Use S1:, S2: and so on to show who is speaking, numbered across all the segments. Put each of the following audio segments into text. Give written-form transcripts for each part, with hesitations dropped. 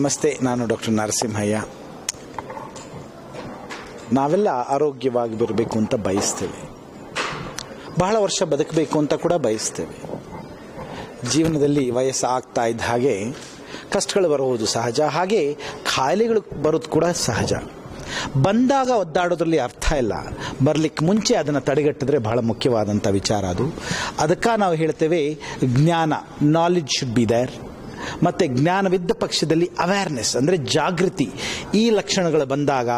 S1: ನಮಸ್ತೆ, ನಾನು ಡಾಕ್ಟರ್ ನರಸಿಂಹಯ್ಯ. ನಾವೆಲ್ಲ ಆರೋಗ್ಯವಾಗಿ ಬರಬೇಕು ಅಂತ ಬಯಸ್ತೇವೆ, ಬಹಳ ವರ್ಷ ಬದುಕಬೇಕು ಅಂತ ಕೂಡ ಬಯಸ್ತೇವೆ. ಜೀವನದಲ್ಲಿ ವಯಸ್ಸು ಆಗ್ತಾ ಇದ್ದ ಹಾಗೆ ಕಷ್ಟಗಳು ಬರುವುದು ಸಹಜ, ಹಾಗೆ ಕಾಯಿಲೆಗಳು ಬರೋದು ಕೂಡ ಸಹಜ. ಬಂದಾಗ ಒದ್ದಾಡೋದ್ರಲ್ಲಿ ಅರ್ಥ ಇಲ್ಲ, ಬರಲಿಕ್ಕೆ ಮುಂಚೆ ಅದನ್ನು ತಡೆಗಟ್ಟಿದ್ರೆ ಬಹಳ ಮುಖ್ಯವಾದಂಥ ವಿಚಾರ ಅದು. ಅದಕ್ಕೆ ನಾವು ಹೇಳ್ತೇವೆ ಜ್ಞಾನ, ನಾಲೆಡ್ಜ್ ಶುಡ್ ಬಿ ದೇರ್. ಮತ್ತು ಜ್ಞಾನವಿದ್ದ ಪಕ್ಷದಲ್ಲಿ ಅವೇರ್ನೆಸ್ ಅಂದರೆ ಜಾಗೃತಿ. ಈ ಲಕ್ಷಣಗಳು ಬಂದಾಗ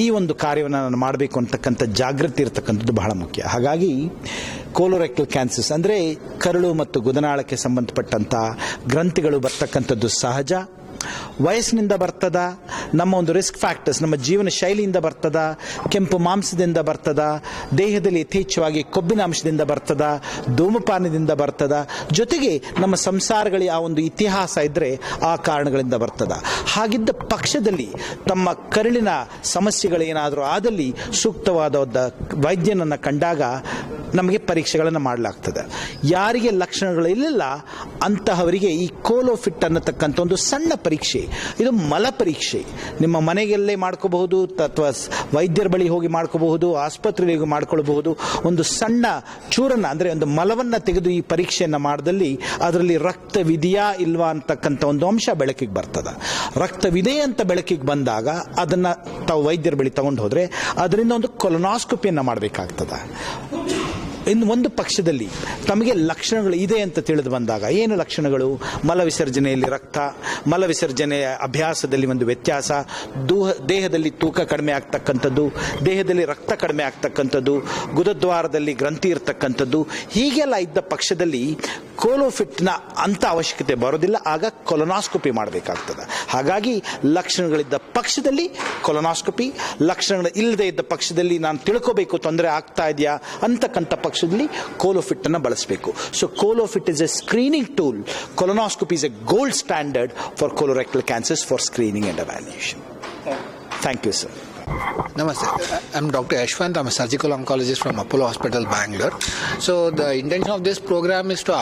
S1: ಈ ಒಂದು ಕಾರ್ಯವನ್ನು ನಾನು ಮಾಡಬೇಕು ಅಂತಕ್ಕಂಥ ಜಾಗೃತಿ ಇರತಕ್ಕಂಥದ್ದು ಬಹಳ ಮುಖ್ಯ. ಹಾಗಾಗಿ ಕೋಲೋರೆಕ್ಟಲ್ ಕ್ಯಾನ್ಸರ್ಸ್ ಅಂದರೆ ಕರಳು ಮತ್ತು ಗುದನಾಳಕ್ಕೆ ಸಂಬಂಧಪಟ್ಟಂಥ ಗ್ರಂಥಿಗಳು ಬರ್ತಕ್ಕಂಥದ್ದು ಸಹಜ. ವಯಸ್ಸಿನಿಂದ ಬರ್ತದ, ನಮ್ಮ ಒಂದು ರಿಸ್ಕ್ ಫ್ಯಾಕ್ಟರ್ಸ್, ನಮ್ಮ ಜೀವನ ಶೈಲಿಯಿಂದ ಬರ್ತದ, ಕೆಂಪು ಮಾಂಸದಿಂದ ಬರ್ತದ, ದೇಹದಲ್ಲಿ ಯಥೇಚ್ಛವಾಗಿ ಕೊಬ್ಬಿನ ಅಂಶದಿಂದ ಬರ್ತದ, ಧೂಮಪಾನದಿಂದ ಬರ್ತದ, ಜೊತೆಗೆ ನಮ್ಮ ಸಂಸಾರಗಳಿಗೆ ಆ ಒಂದು ಇತಿಹಾಸ ಇದ್ದರೆ ಆ ಕಾರಣಗಳಿಂದ ಬರ್ತದ. ಹಾಗಿದ್ದ ಪಕ್ಷದಲ್ಲಿ ತಮ್ಮ ಕರುಳಿನ ಸಮಸ್ಯೆಗಳೇನಾದರೂ ಆದಲ್ಲಿ ಸೂಕ್ತವಾದ ವೈದ್ಯನನ್ನು ಕಂಡಾಗ ನಮಗೆ ಪರೀಕ್ಷೆಗಳನ್ನು ಮಾಡಲಾಗ್ತದೆ. ಯಾರಿಗೆ ಲಕ್ಷಣಗಳಿಲ್ಲ ಅಂತಹವರಿಗೆ ಈ ಕೋಲೋಫಿಟ್ ಅನ್ನತಕ್ಕಂಥ ಒಂದು ಸಣ್ಣ ಪರೀಕ್ಷೆ, ಇದು ಮಲ ಪರೀಕ್ಷೆ, ನಿಮ್ಮ ಮನೆಯಲ್ಲೇ ಮಾಡ್ಕೋಬಹುದು ಅಥವಾ ವೈದ್ಯರ ಬಳಿ ಹೋಗಿ ಮಾಡ್ಕೋಬಹುದು, ಆಸ್ಪತ್ರೆಗೆ ಹೋಗಿ ಮಾಡ್ಕೊಳ್ಬಹುದು. ಒಂದು ಸಣ್ಣ ಚೂರನ್ನ ಅಂದರೆ ಒಂದು ಮಲವನ್ನು ತೆಗೆದು ಈ ಪರೀಕ್ಷೆಯನ್ನು ಮಾಡಿದಲ್ಲಿ ಅದರಲ್ಲಿ ರಕ್ತವಿದೆಯಾ ಇಲ್ವಾ ಅಂತಕ್ಕಂಥ ಒಂದು ಅಂಶ ಬೆಳಕಿಗೆ ಬರ್ತದೆ. ರಕ್ತವಿದೆ ಅಂತ ಬೆಳಕಿಗೆ ಬಂದಾಗ ಅದನ್ನು ತಾವು ವೈದ್ಯರ ಬಳಿ ತಗೊಂಡು ಹೋದರೆ ಅದರಿಂದ ಒಂದು ಕೊಲೊನಾಸ್ಕೋಪಿಯನ್ನು ಮಾಡಬೇಕಾಗ್ತದೆ. ಇನ್ನು ಒಂದು ಪಕ್ಷದಲ್ಲಿ ತಮಗೆ ಲಕ್ಷಣಗಳು ಇದೆ ಅಂತ ತಿಳಿದು ಬಂದಾಗ, ಏನು ಲಕ್ಷಣಗಳು? ಮಲ ವಿಸರ್ಜನೆಯಲ್ಲಿ ರಕ್ತ, ಮಲ ವಿಸರ್ಜನೆಯ ಅಭ್ಯಾಸದಲ್ಲಿ ಒಂದು ವ್ಯತ್ಯಾಸ, ದೇಹದಲ್ಲಿ ತೂಕ ಕಡಿಮೆ ಆಗ್ತಕ್ಕಂಥದ್ದು, ದೇಹದಲ್ಲಿ ರಕ್ತ ಕಡಿಮೆ ಆಗ್ತಕ್ಕಂಥದ್ದು, ಗುದದ್ವಾರದಲ್ಲಿ ಗ್ರಂಥಿ ಇರ್ತಕ್ಕಂಥದ್ದು, ಹೀಗೆಲ್ಲ ಇದ್ದ ಪಕ್ಷದಲ್ಲಿ ಕೋಲೋಫಿಟ್ನ ಅಂಥ ಅವಶ್ಯಕತೆ ಬರೋದಿಲ್ಲ. ಆಗ ಕೊಲೊನಾಸ್ಕೋಪಿ ಮಾಡಬೇಕಾಗ್ತದೆ. ಹಾಗಾಗಿ ಲಕ್ಷಣಗಳಿದ್ದ ಪಕ್ಷದಲ್ಲಿ ಕೊಲೊನಾಸ್ಕೋಪಿ, ಲಕ್ಷಣಗಳು ಇಲ್ಲದೆ ಇದ್ದ ಪಕ್ಷದಲ್ಲಿ ನಾನು ತಿಳ್ಕೋಬೇಕು ತೊಂದರೆ ಆಗ್ತಾ ಇದೆಯಾ ಅಂತಕ್ಕಂಥ ಪಕ್ಷದಲ್ಲಿ ಕೋಲೋಫಿಟ್ ಅನ್ನು ಬಳಸಬೇಕು. So Colofit is a screening tool. Colonoscopy is a gold standard for colorectal cancers for screening and evaluation. Thank you, sir.
S2: Namaste. I'm Dr. Ashwant. I'm a surgical oncologist from Apollo Hospital, Bangalore. So the intention of this program is to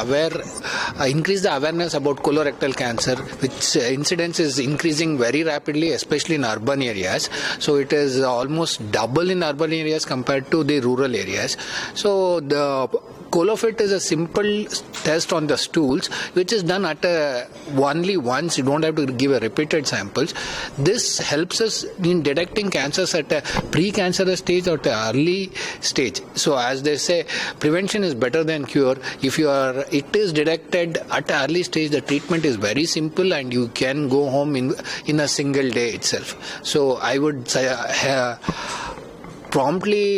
S2: increase the awareness about colorectal cancer, which incidence is increasing very rapidly, especially in urban areas. So it is almost double in urban areas compared to the rural areas. So the ColoFit is a simple test on the stools, which is done at only once. You don't have to give a repeated samples. This helps us in detecting cancers at a pre-cancerous stage or at an early stage. So as they say, prevention is better than cure. If it is detected at an early stage, the treatment is very simple and you can go home in a single day itself. So I would say promptly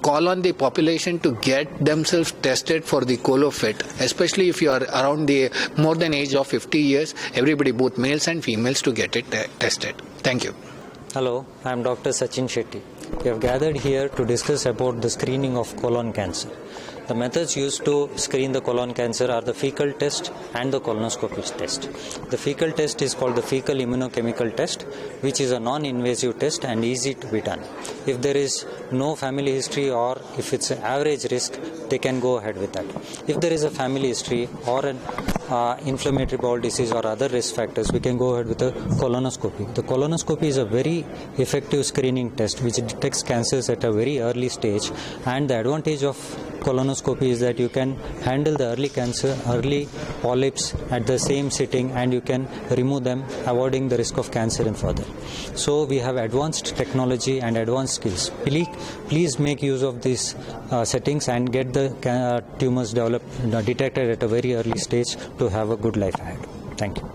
S2: call on the population to get themselves tested for the ColoFit, especially if you are around the more than age of 50 years. Everybody, both males and females, to get it tested. Thank you.
S3: Hello, I am Dr. Sachin Shetty. We have gathered here to discuss about the screening of colon cancer. The methods used to screen the colon cancer are the fecal test and the colonoscopy test. The fecal test is called the fecal immunochemical test, which is a non-invasive test and easy to be done. If there is no family history or if it's an average risk, they can go ahead with that. If there is a family history or an inflammatory bowel disease or other risk factors, we can go ahead with the colonoscopy. The colonoscopy is a very effective screening test which detects cancers at a very early stage, and the advantage of colonoscopy is that you can handle the early cancer, early polyps at the same sitting, and you can remove them, avoiding the risk of cancer in further. So we have advanced technology and advanced skills. Please make use of these settings and get the tumors detected at a very early stage to have a good life ahead. Thank you.